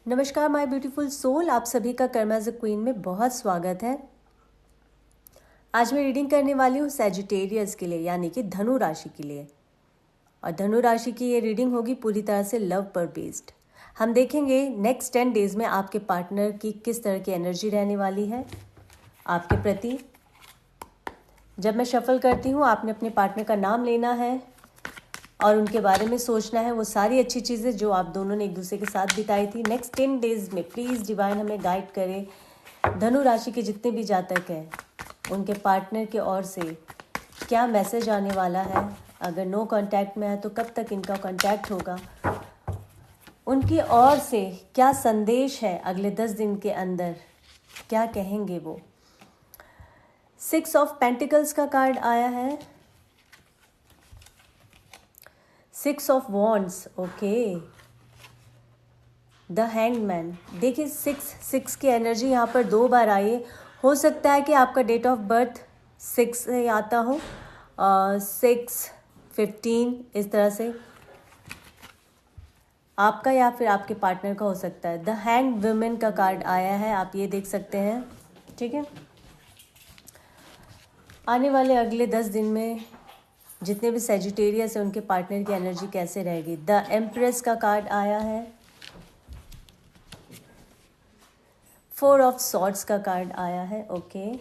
नमस्कार my beautiful soul, आप सभी का कर्म एज अ क्वीन में बहुत स्वागत है। आज मैं रीडिंग करने वाली हूँ सैजिटेरियस के लिए, यानी कि धनु राशि के लिए। और धनु राशि की ये रीडिंग होगी पूरी तरह से लव पर बेस्ड। हम देखेंगे नेक्स्ट 10 डेज में आपके पार्टनर की किस तरह की एनर्जी रहने वाली है आपके प्रति। जब मैं शफल करती हूँ, आपने अपने पार्टनर का नाम लेना है और उनके बारे में सोचना है, वो सारी अच्छी चीज़ें जो आप दोनों ने एक दूसरे के साथ बिताई थी। नेक्स्ट 10 डेज में प्लीज़ डिवाइन हमें गाइड करे। धनु राशि के जितने भी जातक हैं, उनके पार्टनर के ओर से क्या मैसेज आने वाला है। अगर नो कांटेक्ट में है तो कब तक इनका कांटेक्ट होगा, उनकी ओर से क्या संदेश है अगले 10 दिन के अंदर, क्या कहेंगे वो। 6 ऑफ पेंटिकल्स का कार्ड आया है, 6 of wands, okay, the hangman. देखिए 6 की एनर्जी यहाँ पर 2 बार आई है। हो सकता है कि आपका डेट ऑफ बर्थ 6 से आता हो, 6, 15 इस तरह से आपका या फिर आपके पार्टनर का हो सकता है। द हैंग वुमेन का कार्ड आया है, आप ये देख सकते हैं। ठीक है, आने वाले अगले 10 दिन में जितने भी सैजिटेरियस है उनके पार्टनर की एनर्जी कैसे रहेगी। द एम्प्रेस का कार्ड आया है, 4 ऑफ सॉर्ड्स का कार्ड आया है, ओके।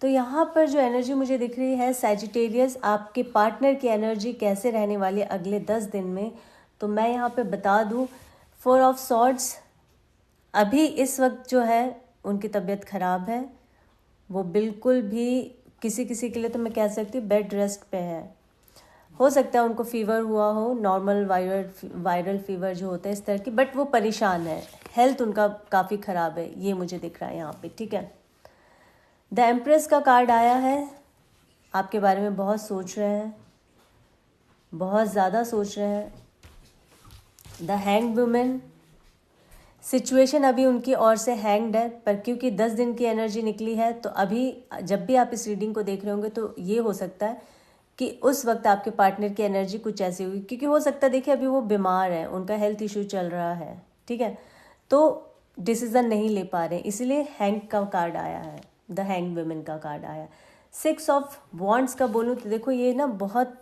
तो यहाँ पर जो एनर्जी मुझे दिख रही है सैजिटेरियस, आपके पार्टनर की एनर्जी कैसे रहने वाली है अगले 10 दिन में, तो मैं यहाँ पे बता दूँ 4 ऑफ सॉर्ड्स, अभी इस वक्त जो है उनकी तबीयत ख़राब है। वो बिल्कुल भी किसी किसी के लिए तो मैं कह सकती हूँ बेड रेस्ट पे है। हो सकता है उनको फीवर हुआ हो, नॉर्मल वायरल फीवर जो होता है इस तरह की, बट वो परेशान है, हेल्थ उनका काफ़ी ख़राब है, ये मुझे दिख रहा है यहाँ पे। ठीक है, द एम्प्रेस का कार्ड आया है, आपके बारे में बहुत सोच रहे हैं, बहुत ज़्यादा सोच रहे हैं। द हैंग वुमेन, सिचुएशन अभी उनकी ओर से हैंग्ड है, पर क्योंकि 10 दिन की एनर्जी निकली है तो अभी जब भी आप इस रीडिंग को देख रहे होंगे तो ये हो सकता है कि उस वक्त आपके पार्टनर की एनर्जी कुछ ऐसी होगी, क्योंकि हो सकता है देखिए अभी वो बीमार है, उनका हेल्थ इशू चल रहा है। ठीक है, तो डिसीज़न नहीं ले पा रहे, इसलिए हैंग का कार्ड आया है, द हैंग वुमेन का कार्ड आया। 6 ऑफ वॉन्ड्स का बोलूँ तो देखो ये ना बहुत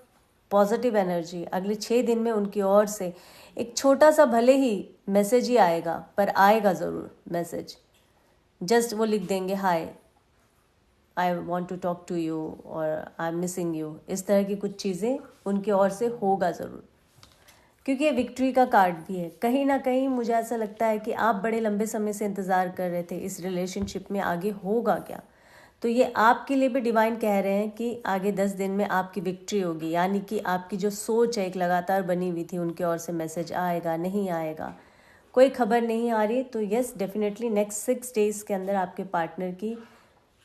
पॉजिटिव एनर्जी, अगले 6 दिन में उनकी ओर से एक छोटा सा भले ही मैसेज ही आएगा, पर आएगा ज़रूर मैसेज। जस्ट वो लिख देंगे hi, I want to talk to you और आई एम मिसिंग यू, इस तरह की कुछ चीज़ें उनकी ओर से होगा ज़रूर, क्योंकि ये विक्ट्री का कार्ड भी है। कहीं ना कहीं मुझे ऐसा लगता है कि आप बड़े लंबे समय से इंतज़ार कर रहे थे इस रिलेशनशिप में आगे होगा क्या, तो ये आपके लिए भी डिवाइन कह रहे हैं कि आगे 10 दिन में आपकी विक्ट्री होगी, यानी कि आपकी जो सोच है एक लगातार बनी हुई थी उनकी ओर से मैसेज आएगा नहीं आएगा, कोई खबर नहीं आ रही, तो यस डेफिनेटली नेक्स्ट 6 डेज़ के अंदर आपके पार्टनर की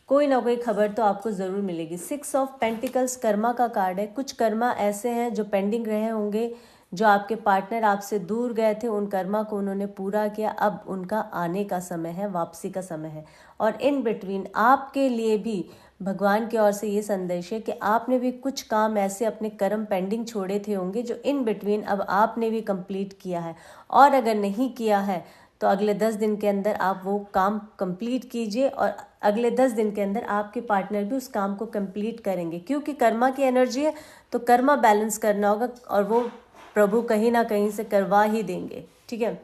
कोई ना कोई खबर तो आपको ज़रूर मिलेगी। 6 ऑफ पेंटिकल्स कर्मा का कार्ड है, कुछ कर्मा ऐसे हैं जो पेंडिंग रहे होंगे, जो आपके पार्टनर आपसे दूर गए थे, उन कर्मा को उन्होंने पूरा किया, अब उनका आने का समय है, वापसी का समय है। और इन बिटवीन आपके लिए भी भगवान की ओर से ये संदेश है कि आपने भी कुछ काम ऐसे अपने कर्म पेंडिंग छोड़े थे होंगे जो इन बिटवीन अब आपने भी कंप्लीट किया है, और अगर नहीं किया है तो अगले 10 दिन के अंदर आप वो काम कंप्लीट कीजिए, और अगले 10 दिन के अंदर आपके पार्टनर भी उस काम को कंप्लीट करेंगे, क्योंकि कर्मा की एनर्जी है तो कर्मा बैलेंस करना होगा और वो प्रभु कहीं ना कहीं से करवा ही देंगे। ठीक है,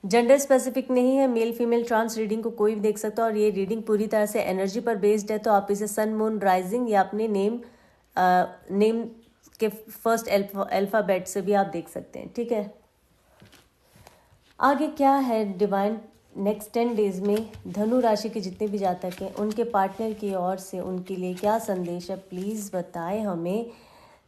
जेंडर स्पेसिफिक नहीं है, मेल फीमेल ट्रांस रीडिंग को कोई भी देख सकता है, और ये रीडिंग पूरी तरह से एनर्जी पर बेस्ड है, तो आप इसे सन मून राइजिंग या अपने नेम के फर्स्ट अल्फ़ाबेट से भी आप देख सकते हैं। ठीक है, आगे क्या है डिवाइन नेक्स्ट 10 डेज में धनु राशि के जितने भी जातक हैं उनके पार्टनर की ओर से उनके लिए क्या संदेश है, प्लीज़ बताएं हमें।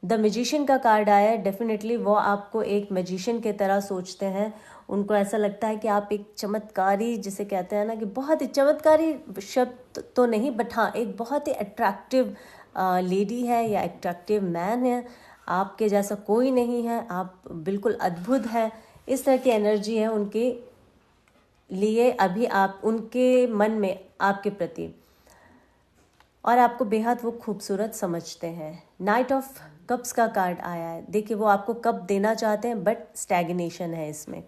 द मैजिशियन का कार्ड आया है, डेफिनेटली वो आपको एक मैजिशियन की तरह सोचते हैं, उनको ऐसा लगता है कि आप एक चमत्कारी, जिसे कहते हैं ना कि बहुत ही चमत्कारी शब्द तो नहीं, बट हाँ एक बहुत ही अट्रैक्टिव लेडी है या अट्रैक्टिव मैन है, आपके जैसा कोई नहीं है, आप बिल्कुल अद्भुत है, इस तरह की एनर्जी है उनके लिए अभी आप उनके मन में आपके प्रति, और आपको बेहद वो खूबसूरत समझते हैं। नाइट ऑफ कप्स का कार्ड आया है। देखिए वो आपको कप देना चाहते हैं बट स्टैग्नेशन है इसमें,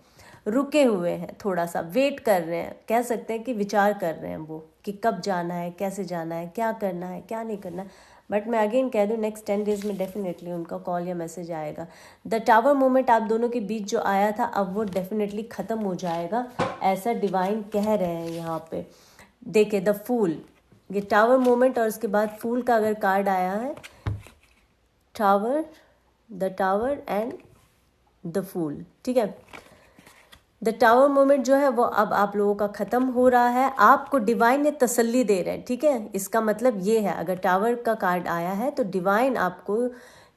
रुके हुए हैं, थोड़ा सा वेट कर रहे हैं, कह सकते हैं कि विचार कर रहे हैं वो कि कब जाना है, कैसे जाना है, क्या करना है, क्या नहीं करना है। बट मैं अगेन कह दूँ नेक्स्ट 10 डेज में डेफिनेटली उनका कॉल या मैसेज आएगा। द टावर मोमेंट आप दोनों के बीच जो आया था अब वो डेफिनेटली ख़त्म हो जाएगा, ऐसा डिवाइन कह रहे हैं यहाँ पे। देखिए द फूल, ये टावर मोमेंट और उसके बाद फूल का अगर कार्ड आया है, tower, the tower and the fool, ठीक है। द टावर मोमेंट जो है वो अब आप लोगों का ख़त्म हो रहा है, आपको डिवाइन ने तसल्ली दे रहे हैं, ठीक है। इसका मतलब ये है, अगर टावर का कार्ड आया है तो डिवाइन आपको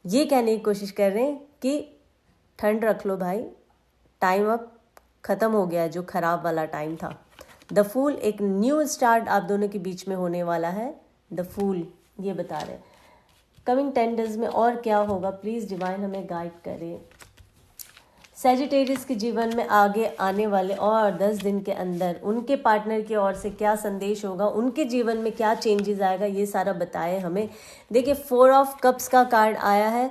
ये कहने की कोशिश कर रहे हैं कि ठंड रख लो भाई, टाइम अब ख़त्म हो गया जो ख़राब वाला टाइम था। द फूल, एक न्यू स्टार्ट आप दोनों के बीच में होने वाला है, द फूल ये बता रहे हैं। कमिंग 10 डेज में और क्या होगा, प्लीज़ डिवाइन हमें गाइड करे। सैजिटेरियस के जीवन में आगे आने वाले और 10 दिन के अंदर उनके पार्टनर की ओर से क्या संदेश होगा, उनके जीवन में क्या चेंजेस आएगा, ये सारा बताए हमें। देखिए 4 ऑफ कप्स का कार्ड आया है,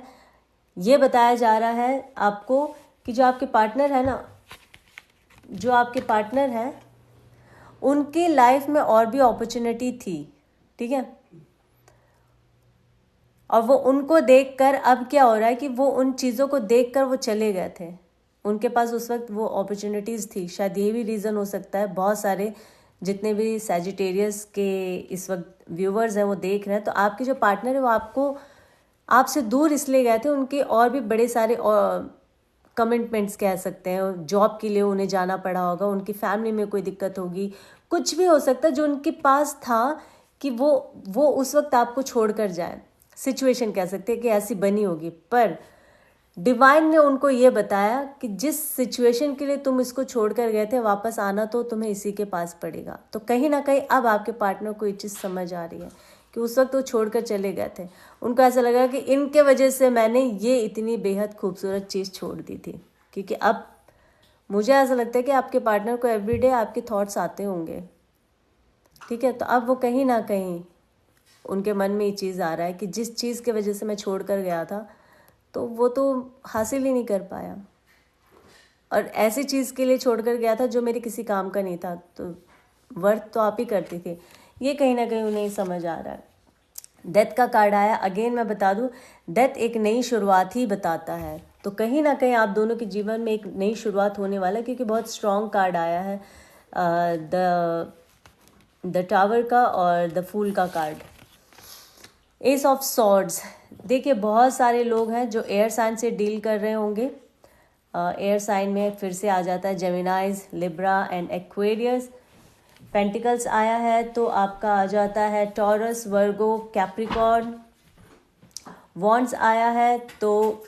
ये बताया जा रहा है आपको कि जो आपके पार्टनर है ना, जो आपके पार्टनर हैं उनके लाइफ में और भी अपॉर्चुनिटी थी, ठीक है। और वो उनको देखकर अब क्या हो रहा है कि वो उन चीज़ों को देखकर वो चले गए थे, उनके पास उस वक्त वो अपॉर्चुनिटीज़ थी। शायद ये भी रीज़न हो सकता है, बहुत सारे जितने भी सैजिटेरियस के इस वक्त व्यूवर्स हैं वो देख रहे हैं, तो आपके जो पार्टनर है वो आपको आपसे दूर इसलिए गए थे, उनके और भी बड़े सारे कमिटमेंट्स कह सकते हैं, जॉब के लिए उन्हें जाना पड़ा होगा, उनकी फैमिली में कोई दिक्कत होगी, कुछ भी हो सकता है जो उनके पास था कि वो उस वक्त आपको छोड़कर जाए। सिचुएशन कह सकते हैं कि ऐसी बनी होगी, पर डिवाइन ने उनको ये बताया कि जिस सिचुएशन के लिए तुम इसको छोड़कर गए थे वापस आना तो तुम्हें इसी के पास पड़ेगा। तो कहीं ना कहीं अब आपके पार्टनर को ये चीज़ समझ आ रही है कि उस वक्त वो छोड़कर चले गए थे, उनको ऐसा लगा कि इनके वजह से मैंने ये इतनी बेहद खूबसूरत चीज़ छोड़ दी थी। क्योंकि अब मुझे ऐसा लगता है कि आपके पार्टनर को एवरीडे आपके थॉट्स आते होंगे, ठीक है। तो अब वो कहीं ना कहीं उनके मन में ये चीज़ आ रहा है कि जिस चीज़ की वजह से मैं छोड़ कर गया था तो वो तो हासिल ही नहीं कर पाया, और ऐसी चीज़ के लिए छोड़कर गया था जो मेरे किसी काम का नहीं था, तो वर्थ तो आप ही करती थी। ये कहीं ना कहीं उन्हें समझ आ रहा है। डेथ का कार्ड आया, अगेन मैं बता दूं डेथ एक नई शुरुआत ही बताता है, तो कहीं ना कहीं आप दोनों के जीवन में एक नई शुरुआत होने वाला है, क्योंकि बहुत स्ट्रॉन्ग कार्ड आया है द टावर का और द फूल का कार्ड। एस ऑफ सॉर्ड्स, देखिए बहुत सारे लोग हैं जो एयर साइन से डील कर रहे होंगे। एयर साइन में फिर से आ जाता है जेमिनाइज, लिब्रा एंड एक्वेरियस। पेंटिकल्स आया है तो आपका आ जाता है टॉरस, वर्गो, कैप्रिकॉर्न। वॉन्ड्स आया है तो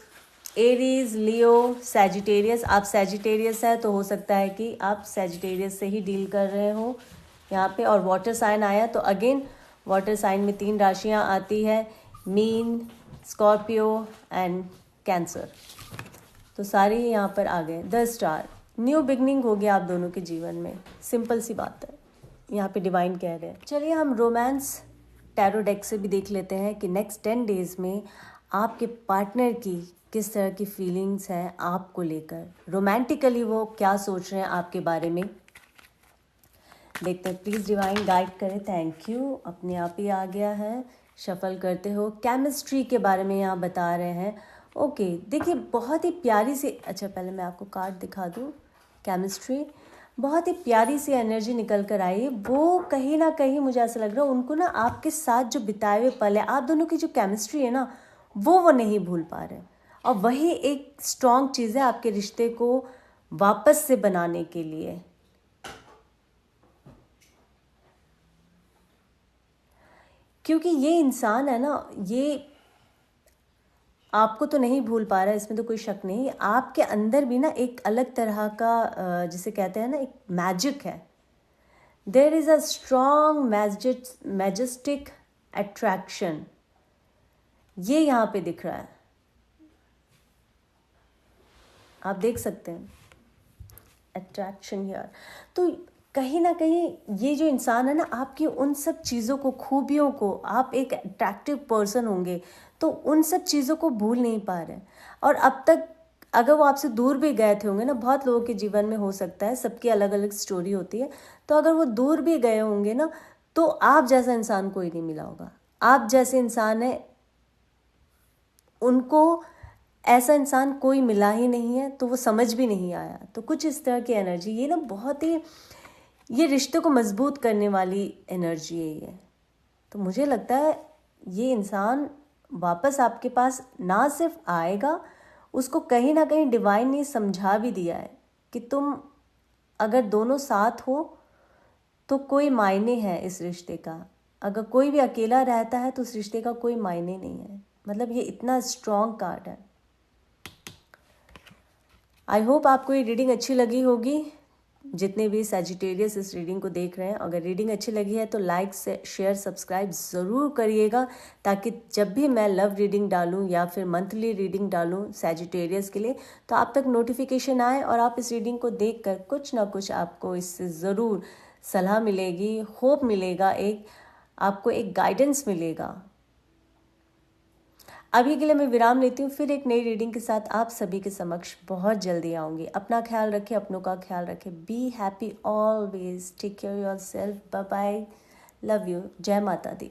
एरीज, लियो, सैजिटेरियस। आप सैजिटेरियस है तो हो सकता है कि आप सैजिटेरियस से ही डील कर रहे हो यहाँ पे। और वाटर साइन आया तो अगेन वाटर साइन में 3 राशियाँ आती है, मीन, स्कॉर्पियो एंड कैंसर, तो सारे यहाँ पर आ गए। द स्टार, न्यू बिगनिंग हो गया आप दोनों के जीवन में, सिंपल सी बात है, यहाँ पे डिवाइन कह रहे हैं। चलिए हम रोमांस टैरो डेक से भी देख लेते हैं कि नेक्स्ट 10 डेज में आपके पार्टनर की किस तरह की फीलिंग्स हैं आपको लेकर, रोमांटिकली वो क्या सोच रहे हैं आपके बारे में। देखते हैं, प्लीज़ डिवाइन गाइड करें। थैंक यू, अपने आप ही आ गया है, शफल करते हो। केमिस्ट्री के बारे में यहाँ बता रहे हैं। ओके, देखिए बहुत ही प्यारी सी, अच्छा पहले मैं आपको कार्ड दिखा दूँ। केमिस्ट्री, बहुत ही प्यारी सी एनर्जी निकल कर आई। वो कहीं ना कहीं मुझे ऐसा लग रहा है उनको ना आपके साथ जो बिताए हुए पल है, आप दोनों की जो केमिस्ट्री है ना वो नहीं भूल पा रहे, और वही एक स्ट्रॉन्ग चीज़ है आपके रिश्ते को वापस से बनाने के लिए। क्योंकि ये इंसान है ना, ये आपको तो नहीं भूल पा रहा है, इसमें तो कोई शक नहीं। आपके अंदर भी ना एक अलग तरह का जिसे कहते हैं ना एक मैजिक है। There is a strong majestic attraction, ये यहाँ पे दिख रहा है, आप देख सकते हैं अट्रैक्शन हियर। तो कहीं ना कहीं ये जो इंसान है ना, आपकी उन सब चीज़ों को, खूबियों को, आप एक अट्रैक्टिव पर्सन होंगे तो उन सब चीज़ों को भूल नहीं पा रहे। और अब तक अगर वो आपसे दूर भी गए थे होंगे ना, बहुत लोगों के जीवन में हो सकता है, सबकी अलग अलग स्टोरी होती है, तो अगर वो दूर भी गए होंगे ना, तो आप जैसा इंसान कोई नहीं मिला होगा। आप जैसे इंसान है, उनको ऐसा इंसान कोई मिला ही नहीं है, तो वो समझ भी नहीं आया। तो कुछ इस तरह की एनर्जी, ये ना बहुत ही, ये रिश्ते को मजबूत करने वाली एनर्जी है ये। तो मुझे लगता है ये इंसान वापस आपके पास ना सिर्फ आएगा, उसको कहीं ना कहीं डिवाइन ने समझा भी दिया है कि तुम अगर दोनों साथ हो तो कोई मायने है इस रिश्ते का। अगर कोई भी अकेला रहता है तो उस रिश्ते का कोई मायने नहीं है। मतलब ये इतना स्ट्रॉन्ग कार्ड है। आई होप आपको ये रीडिंग अच्छी लगी होगी, जितने भी सैजिटेरियस इस रीडिंग को देख रहे हैं। अगर रीडिंग अच्छी लगी है तो लाइक शेयर सब्सक्राइब ज़रूर करिएगा, ताकि जब भी मैं लव रीडिंग डालूं या फिर मंथली रीडिंग डालूं सैजिटेरियस के लिए, तो आप तक नोटिफिकेशन आए और आप इस रीडिंग को देखकर कुछ ना कुछ आपको इससे ज़रूर सलाह मिलेगी, होप मिलेगा, आपको एक गाइडेंस मिलेगा। अभी के लिए मैं विराम लेती हूँ, फिर एक नई रीडिंग के साथ आप सभी के समक्ष बहुत जल्दी आऊँगी। अपना ख्याल रखें, अपनों का ख्याल रखें। Be happy always, take care yourself, bye bye, love you, जय माता दी।